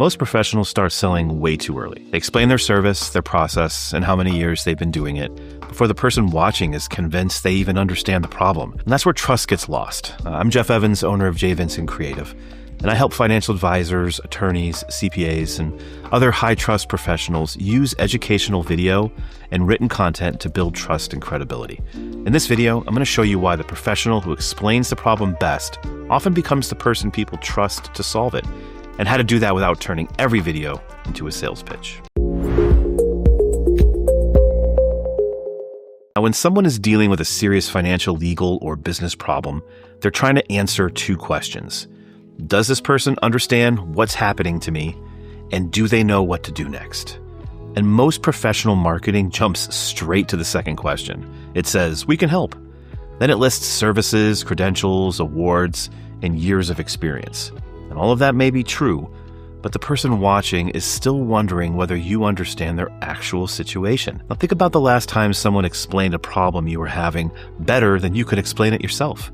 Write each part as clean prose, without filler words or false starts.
Most professionals start selling way too early. They explain their service, their process, and how many years they've been doing it before the person watching is convinced they even understand the problem. And that's where trust gets lost. I'm Jeff Evans, owner of J. Vincent Creative, and I help financial advisors, attorneys, CPAs, and other high-trust professionals use educational video and written content to build trust and credibility. In this video, I'm going to show you why the professional who explains the problem best often becomes the person people trust to solve it, and how to do that without turning every video into a sales pitch. Now, when someone is dealing with a serious financial, legal, or business problem, they're trying to answer two questions. Does this person understand what's happening to me? And do they know what to do next? And most professional marketing jumps straight to the second question. It says, we can help. Then it lists services, credentials, awards, and years of experience. And all of that may be true, but the person watching is still wondering whether you understand their actual situation. Now think about the last time someone explained a problem you were having better than you could explain it yourself.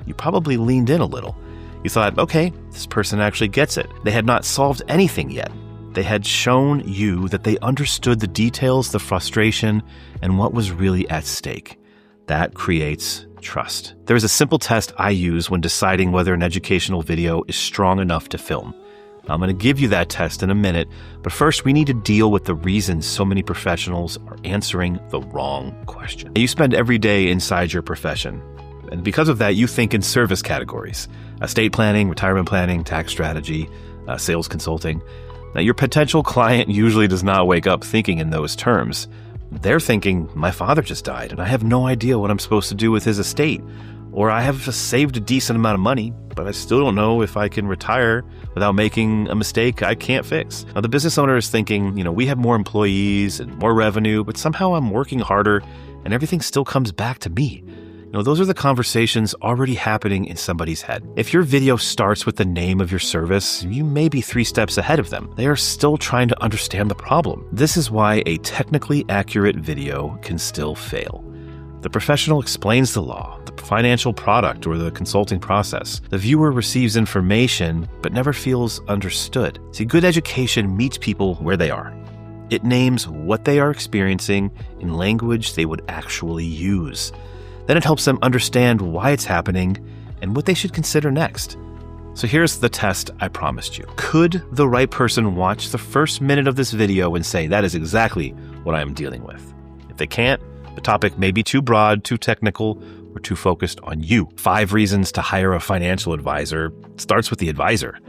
You probably leaned in a little. You thought, okay, this person actually gets it. They had not solved anything yet. They had shown you that they understood the details, the frustration, and what was really at stake. That creates trust. There is a simple test I use when deciding whether an educational video is strong enough to film. I'm going to give you that test in a minute, but first we need to deal with the reasons so many professionals are answering the wrong question. You spend every day inside your profession, and because of that, you think in service categories: estate planning, retirement planning, tax strategy, sales consulting. Now, your potential client usually does not wake up thinking in those terms. They're thinking, my father just died, and I have no idea what I'm supposed to do with his estate. Or I have saved a decent amount of money, but I still don't know if I can retire without making a mistake I can't fix. Now, the business owner is thinking, we have more employees and more revenue, but somehow I'm working harder and everything still comes back to me. Those are the conversations already happening in somebody's head. If your video starts with the name of your service, you may be 3 steps ahead of them. They are still trying to understand the problem. This is why a technically accurate video can still fail. The professional explains the law, the financial product, or the consulting process. The viewer receives information, but never feels understood. See, good education meets people where they are. It names what they are experiencing in language they would actually use. Then it helps them understand why it's happening and what they should consider next. So here's the test I promised you. Could the right person watch the first minute of this video and say, that is exactly what I am dealing with? If they can't, the topic may be too broad, too technical, or too focused on you. 5 reasons to hire a financial advisor starts with the advisor.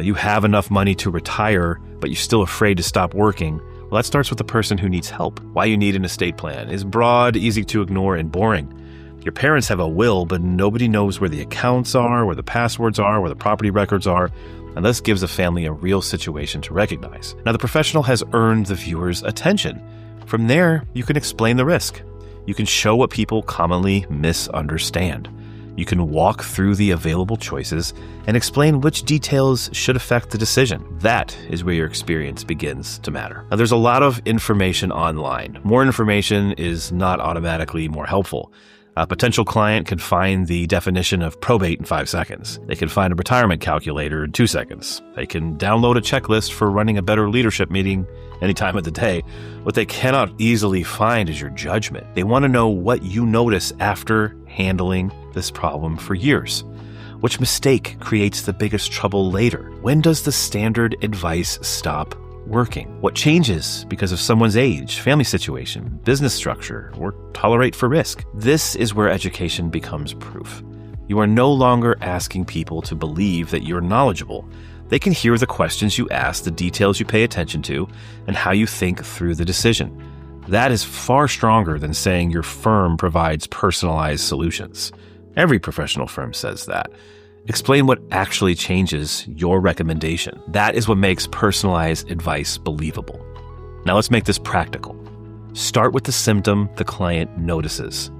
You have enough money to retire, but you're still afraid to stop working. Well, that starts with the person who needs help. Why you need an estate plan is broad, easy to ignore, and boring. Your parents have a will, but nobody knows where the accounts are, where the passwords are, where the property records are, and this gives a family a real situation to recognize. Now, the professional has earned the viewer's attention. From there, you can explain the risk. You can show what people commonly misunderstand. You can walk through the available choices and explain which details should affect the decision. That is where your experience begins to matter. Now, there's a lot of information online. More information is not automatically more helpful. A potential client can find the definition of probate in 5 seconds. They can find a retirement calculator in 2 seconds. They can download a checklist for running a better leadership meeting any time of the day. What they cannot easily find is your judgment. They want to know what you notice after handling this problem for years. Which mistake creates the biggest trouble later? When does the standard advice stop working? What changes because of someone's age, family situation, business structure, or tolerate for risk? This is where education becomes proof. You are no longer asking people to believe that you're knowledgeable. They can hear the questions you ask, the details you pay attention to, and how you think through the decision. That is far stronger than saying your firm provides personalized solutions. Every professional firm says that. Explain what actually changes your recommendation. That is what makes personalized advice believable. Now let's make this practical. Start with the symptom the client notices.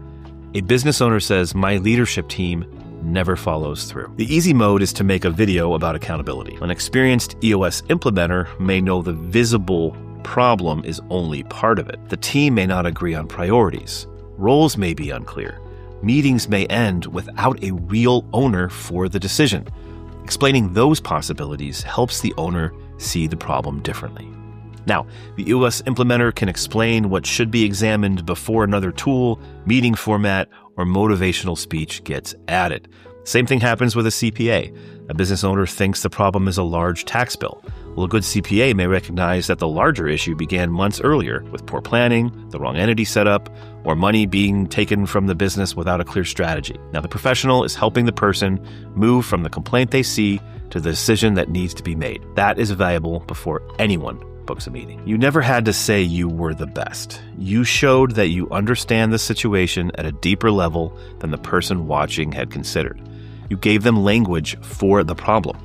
A business owner says, my leadership team never follows through. The easy mode is to make a video about accountability. An experienced EOS implementer may know the visible problem is only part of it. The team may not agree on priorities. Roles may be unclear. Meetings may end without a real owner for the decision. Explaining those possibilities helps the owner see the problem differently. Now, the EOS implementer can explain what should be examined before another tool, meeting format, or motivational speech gets added. Same thing happens with a CPA. A business owner thinks the problem is a large tax bill. Well, a good CPA may recognize that the larger issue began months earlier with poor planning, the wrong entity set up, or money being taken from the business without a clear strategy. Now, the professional is helping the person move from the complaint they see to the decision that needs to be made. That is valuable before anyone books a meeting. You never had to say you were the best. You showed that you understand the situation at a deeper level than the person watching had considered. You gave them language for the problem.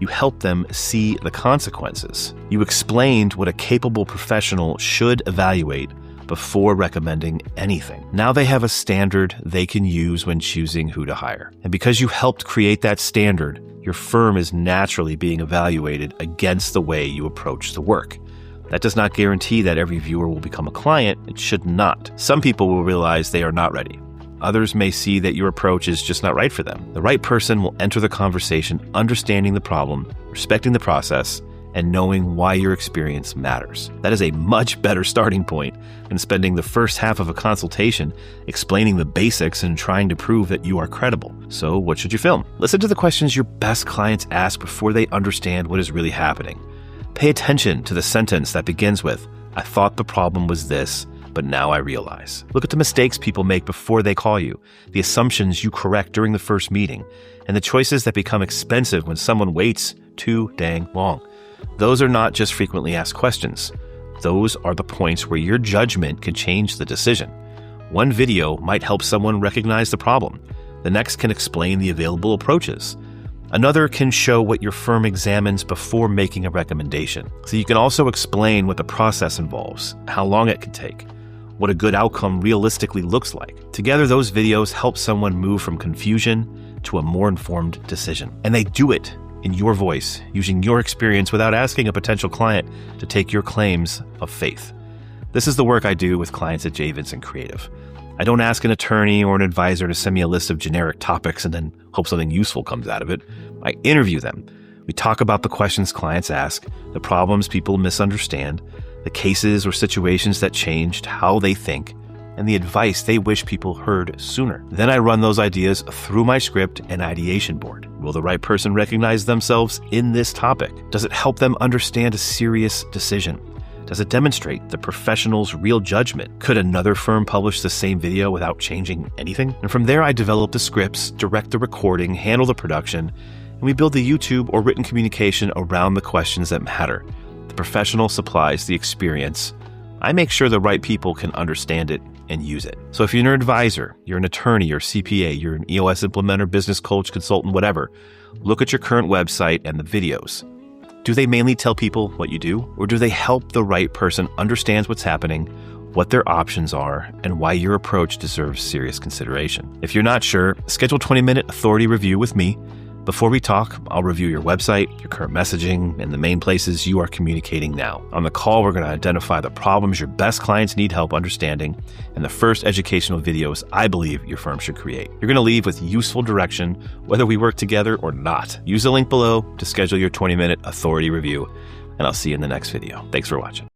You helped them see the consequences. You explained what a capable professional should evaluate before recommending anything. Now they have a standard they can use when choosing who to hire. And because you helped create that standard, your firm is naturally being evaluated against the way you approach the work. That does not guarantee that every viewer will become a client. It should not. Some people will realize they are not ready. Others may see that your approach is just not right for them. The right person will enter the conversation understanding the problem, respecting the process, and knowing why your experience matters. That is a much better starting point than spending the first half of a consultation explaining the basics and trying to prove that you are credible. So what should you film? Listen to the questions your best clients ask before they understand what is really happening. Pay attention to the sentence that begins with, "I thought the problem was this, but now I realize." Look at the mistakes people make before they call you, the assumptions you correct during the first meeting, and the choices that become expensive when someone waits too dang long. Those are not just frequently asked questions. Those are the points where your judgment can change the decision. One video might help someone recognize the problem. The next can explain the available approaches. Another can show what your firm examines before making a recommendation. So you can also explain what the process involves, how long it can take, what a good outcome realistically looks like. Together, those videos help someone move from confusion to a more informed decision. And they do it in your voice, using your experience without asking a potential client to take your claims of faith. This is the work I do with clients at J. Vincent Creative. I don't ask an attorney or an advisor to send me a list of generic topics and then hope something useful comes out of it. I interview them. We talk about the questions clients ask, the problems people misunderstand, the cases or situations that changed how they think, and the advice they wish people heard sooner. Then I run those ideas through my script and ideation board. Will the right person recognize themselves in this topic? Does it help them understand a serious decision? Does it demonstrate the professional's real judgment? Could another firm publish the same video without changing anything? And from there, I develop the scripts, direct the recording, handle the production, and we build the YouTube or written communication around the questions that matter. The professional supplies the experience. I make sure the right people can understand it and use it. So if you're an advisor, you're an attorney or CPA, you're an EOS implementer, business coach, consultant, whatever, look at your current website and the videos. Do they mainly tell people what you do, or do they help the right person understand what's happening, what their options are, and why your approach deserves serious consideration? If you're not sure, schedule a 20-minute authority review with me. Before we talk, I'll review your website, your current messaging, and the main places you are communicating now. On the call, we're going to identify the problems your best clients need help understanding and the first educational videos I believe your firm should create. You're going to leave with useful direction, whether we work together or not. Use the link below to schedule your 20-minute authority review, and I'll see you in the next video. Thanks for watching.